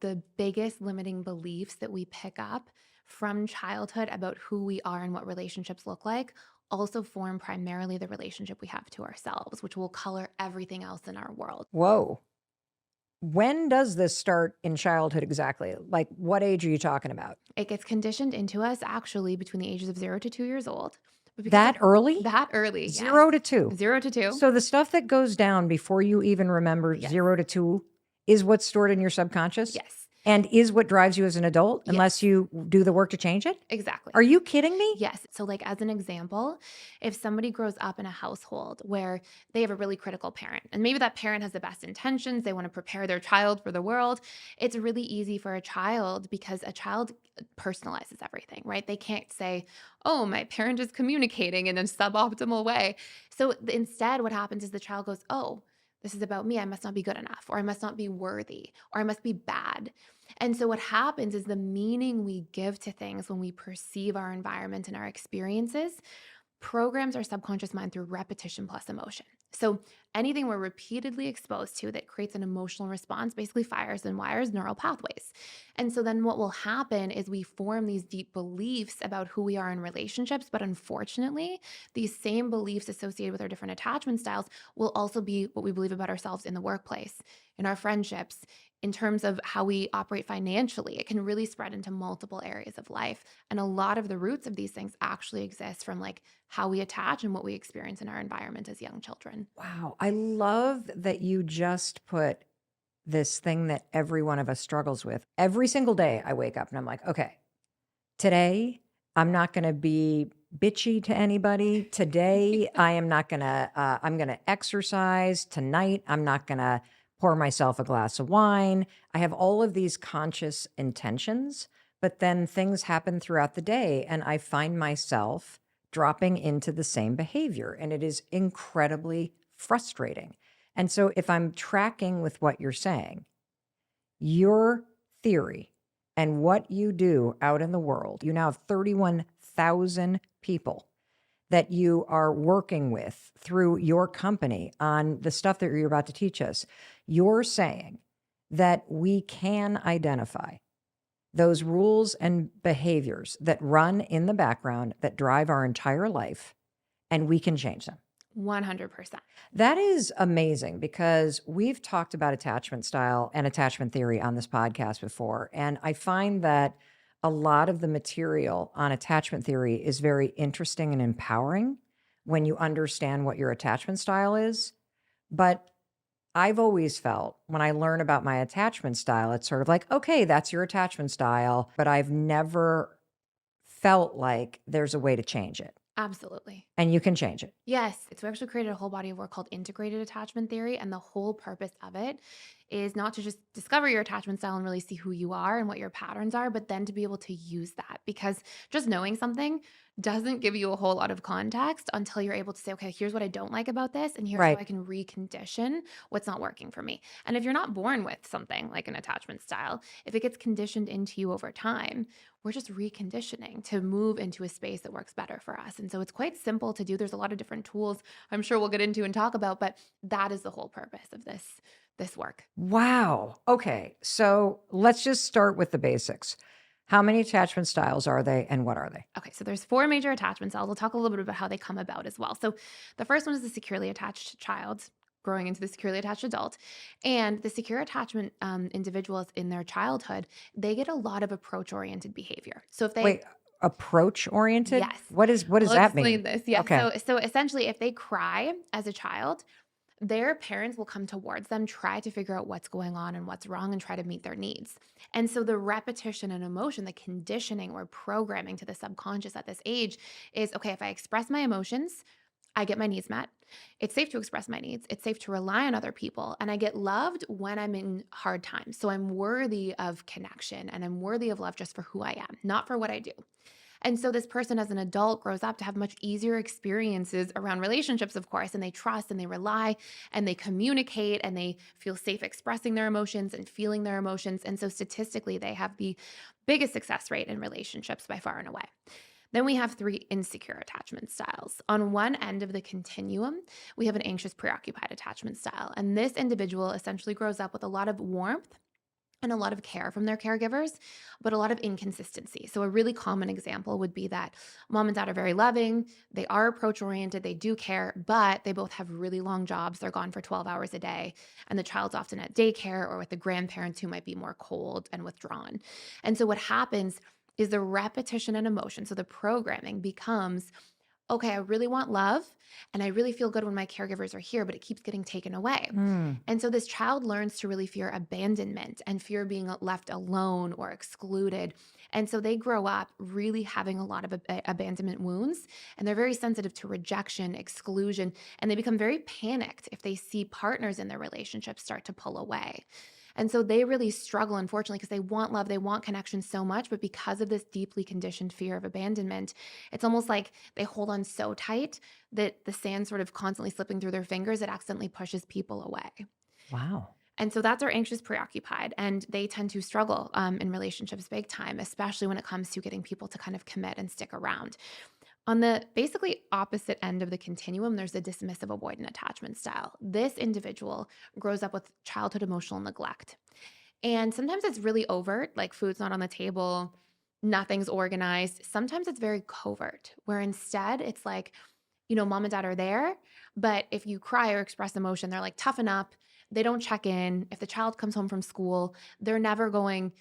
the biggest limiting beliefs that we pick up from childhood about who we are and what relationships look like also form primarily the relationship we have to ourselves, which will color everything else in our world. Whoa. When does this start in childhood exactly? Like, what age are you talking about? It gets conditioned into us actually between the ages of 0 to 2 years old. But because of That early? that early, yes. 0 to 2. 0 to 2. So the stuff that goes down before you even remember Yes. 0 to 2 is what's stored in your subconscious Yes. and is what drives you as an adult unless Yes. you do the work to change it? Exactly. Are you kidding me? Yes. So, like, as an example, if somebody grows up in a household where they have a really critical parent, and maybe that parent has the best intentions, they want to prepare their child for the world, it's really easy for a child because a child personalizes everything, right? They can't say, oh, my parent is communicating in a suboptimal way. So, instead, what happens is the child goes, oh, this is about me. I must not be good enough, or I must not be worthy, or I must be bad. And so, what happens is the meaning we give to things when we perceive our environment and our experiences programs our subconscious mind through repetition plus emotion. So, anything we're repeatedly exposed to that creates an emotional response basically fires and wires neural pathways. And so, then what will happen is we form these deep beliefs about who we are in relationships. But unfortunately, these same beliefs associated with our different attachment styles will also be what we believe about ourselves in the workplace, in our friendships, in terms of how we operate financially. It can really spread into multiple areas of life. And a lot of the roots of these things actually exist from like how we attach and what we experience in our environment as young children. Wow. I love that you just put this thing that every one of us struggles with. Every single day I wake up and I'm like, okay, today I'm not going to be bitchy to anybody. Today I am not going to, I'm going to exercise. Tonight I'm not going to pour myself a glass of wine. I have all of these conscious intentions, but then things happen throughout the day and I find myself dropping into the same behavior. And it is incredibly frustrating. And so if I'm tracking with what you're saying, your theory and what you do out in the world, you now have 31,000 people that you are working with through your company on the stuff that you're about to teach us. You're saying that we can identify those rules and behaviors that run in the background that drive our entire life, and we can change them. 100%. That is amazing because we've talked about attachment style and attachment theory on this podcast before. And I find that a lot of the material on attachment theory is very interesting and empowering when you understand what your attachment style is. But I've always felt when I learn about my attachment style, it's sort of like, okay, that's your attachment style. But I've never felt like there's a way to change it. Absolutely. And you can change it. Yes. So we actually created a whole body of work called integrated attachment theory. And the whole purpose of it is not to just discover your attachment style and really see who you are and what your patterns are, but then to be able to use that, because just knowing something doesn't give you a whole lot of context until you're able to say, okay, here's what I don't like about this. And here's how Right. I can recondition what's not working for me. And if you're not born with something like an attachment style, if it gets conditioned into you over time, we're just reconditioning to move into a space that works better for us. And so it's quite simple to do. There's a lot of different tools I'm sure we'll get into and talk about, but that is the whole purpose of this work. Wow. Okay. So let's just start with the basics. How many attachment styles are they and what are they? Okay, so there's four major attachment styles. We'll talk a little bit about how they come about as well. So the first one is the securely attached child growing into the securely attached adult. And the secure attachment individuals in their childhood, they get a lot of approach-oriented behavior. So if they Wait, approach oriented? Yes. What does I'll that mean? explain this. Yeah. Okay. So essentially, if they cry as a child, their parents will come towards them, try to figure out what's going on and what's wrong, and try to meet their needs. And so the repetition and emotion, the conditioning or programming to the subconscious at this age is, okay, if I express my emotions, I get my needs met. It's safe to express my needs. It's safe to rely on other people. And I get loved when I'm in hard times. So I'm worthy of connection and I'm worthy of love just for who I am, not for what I do. And so this person as an adult grows up to have much easier experiences around relationships, of course, and they trust and they rely and they communicate and they feel safe expressing their emotions and feeling their emotions. And so statistically, they have the biggest success rate in relationships by far and away. Then we have three insecure attachment styles. On one end of the continuum, we have an anxious, preoccupied attachment style. And this individual essentially grows up with a lot of warmth and a lot of care from their caregivers, but a lot of inconsistency. So, a really common example would be that mom and dad are very loving, they are approach oriented, they do care, but they both have really long jobs. They're gone for 12 hours a day, and the child's often at daycare or with the grandparents who might be more cold and withdrawn. And so, what happens is the repetition and emotion, so the programming becomes, okay, I really want love and I really feel good when my caregivers are here, but it keeps getting taken away. Mm. And so this child learns to really fear abandonment and fear being left alone or excluded. And so they grow up really having a lot of abandonment wounds, and they're very sensitive to rejection, exclusion, and they become very panicked if they see partners in their relationship start to pull away. And so they really struggle, unfortunately, because they want love, they want connection so much, but because of this deeply conditioned fear of abandonment, it's almost like they hold on so tight that the sand sort of constantly slipping through their fingers, it accidentally pushes people away. Wow. And so that's our anxious preoccupied. And they tend to struggle in relationships big time, especially when it comes to getting people to kind of commit and stick around. On the basically opposite end of the continuum, there's a dismissive avoidant attachment style. This individual grows up with childhood emotional neglect. And sometimes it's really overt, like food's not on the table, nothing's organized. Sometimes it's very covert, where instead it's like, mom and dad are there, but if you cry or express emotion, they're like, toughen up. They don't check in. If the child comes home from school, they're never going,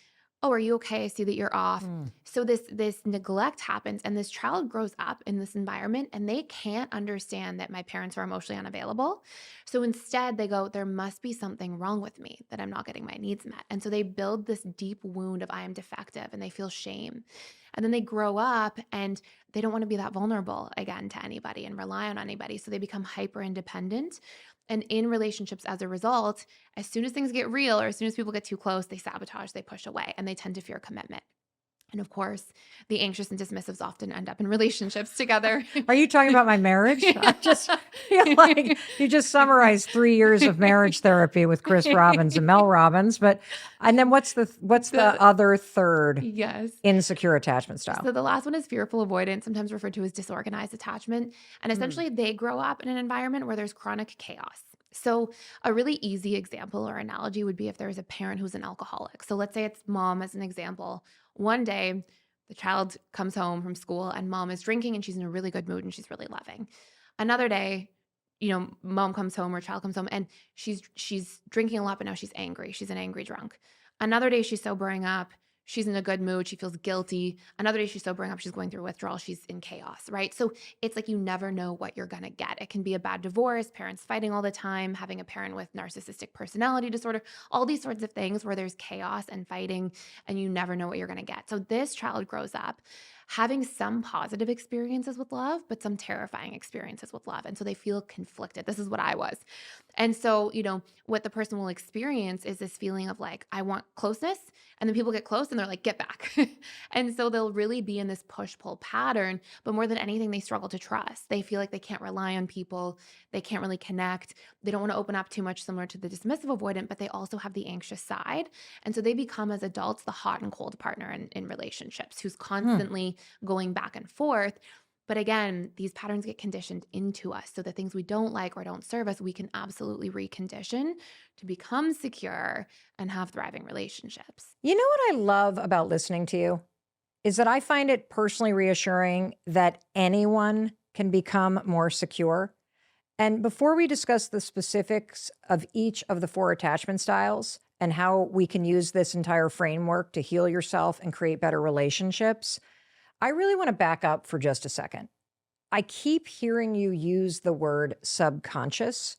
oh, are you okay? I see that you're off. Mm. So this neglect happens, and this child grows up in this environment and they can't understand that my parents are emotionally unavailable. So instead they go, there must be something wrong with me that I'm not getting my needs met. And so they build this deep wound of I am defective, and they feel shame. And then they grow up and they don't want to be that vulnerable again to anybody and rely on anybody. So they become hyper independent. And in relationships, as a result, as soon as things get real or as soon as people get too close, they sabotage, they push away, and they tend to fear commitment. And of course, the anxious and dismissives often end up in relationships together. Are you talking about my marriage? I just feel Yeah. like you just summarized 3 years of marriage therapy with Chris Robbins and Mel Robbins. And then what's the other third Yes. insecure attachment style? So the last one is fearful avoidance, sometimes referred to as disorganized attachment. And Mm. essentially, they grow up in an environment where there's chronic chaos. So, a really easy example or analogy would be if there's a parent who's an alcoholic. So, let's say it's mom as an example. One day, the child comes home from school and mom is drinking and she's in a really good mood and she's really loving. Another day, mom comes home or child comes home and she's drinking a lot, but now she's angry. She's an angry drunk. Another day, she's sobering up. She's in a good mood. She feels guilty. Another day she's sobering up. She's going through withdrawal. She's in chaos, right? So it's like you never know what you're going to get. It can be a bad divorce, parents fighting all the time, having a parent with narcissistic personality disorder, all these sorts of things where there's chaos and fighting and you never know what you're going to get. So this child grows up having some positive experiences with love, but some terrifying experiences with love. And so they feel conflicted. This is what I was. And so, what the person will experience is this feeling of like, I want closeness. And then people get close and they're like, get back. And so they'll really be in this push pull pattern. But more than anything, they struggle to trust. They feel like they can't rely on people. They can't really connect. They don't want to open up too much, similar to the dismissive avoidant, but they also have the anxious side. And so they become, as adults, the hot and cold partner in relationships who's Hmm. constantly going back and forth. But again, these patterns get conditioned into us. So the things we don't like or don't serve us, we can absolutely recondition to become secure and have thriving relationships. You know what I love about listening to you is that I find it personally reassuring that anyone can become more secure. And before we discuss the specifics of each of the 4 attachment styles and how we can use this entire framework to heal yourself and create better relationships, I really want to back up for just a second. I keep hearing you use the word subconscious,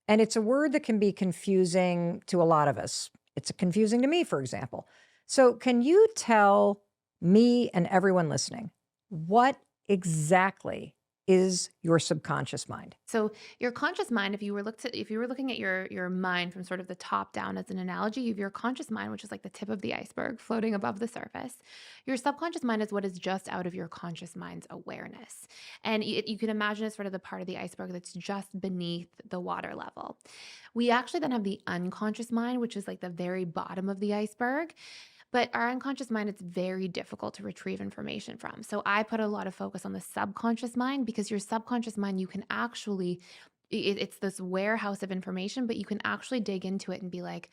and it's a word that can be confusing to a lot of us. It's confusing to me, for example. So, can you tell me and everyone listening what exactly is your subconscious mind? So your conscious mind, if you were looking at your mind from sort of the top down as an analogy, you have your conscious mind, which is like the tip of the iceberg floating above the surface. Your subconscious mind is what is just out of your conscious mind's awareness. And you can imagine it's sort of the part of the iceberg that's just beneath the water level. We actually then have the unconscious mind, which is like the very bottom of the iceberg. But our unconscious mind, it's very difficult to retrieve information from. So I put a lot of focus on the subconscious mind, because your subconscious mind, you can actually, it's this warehouse of information, but you can actually dig into it and be like,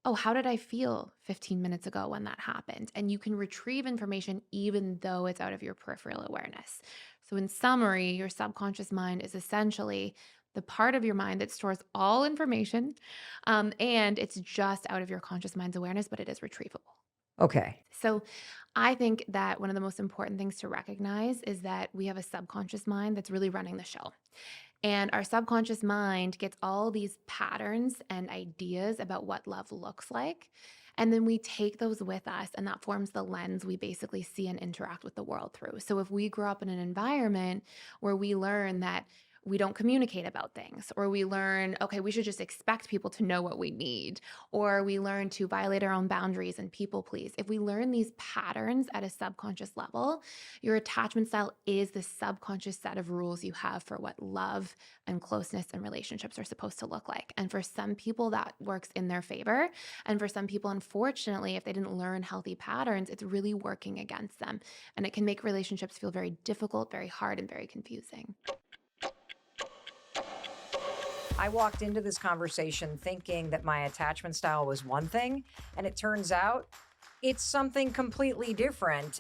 oh, how did I feel 15 minutes ago when that happened? And you can retrieve information even though it's out of your peripheral awareness. So, in summary, your subconscious mind is essentially the part of your mind that stores all information, and it's just out of your conscious mind's awareness, but it is retrievable. Okay. So, I think that one of the most important things to recognize is that we have a subconscious mind that's really running the show. And our subconscious mind gets all these patterns and ideas about what love looks like. And then we take those with us, and that forms the lens we basically see and interact with the world through. So if we grow up in an environment where we learn that we don't communicate about things, or we learn, okay, we should just expect people to know what we need, or we learn to violate our own boundaries and people please. If we learn these patterns at a subconscious level, your attachment style is the subconscious set of rules you have for what love and closeness and relationships are supposed to look like. And for some people, that works in their favor. And for some people, unfortunately, if they didn't learn healthy patterns, it's really working against them. And it can make relationships feel very difficult, very hard, and very confusing. I walked into this conversation thinking that my attachment style was one thing, and it turns out it's something completely different.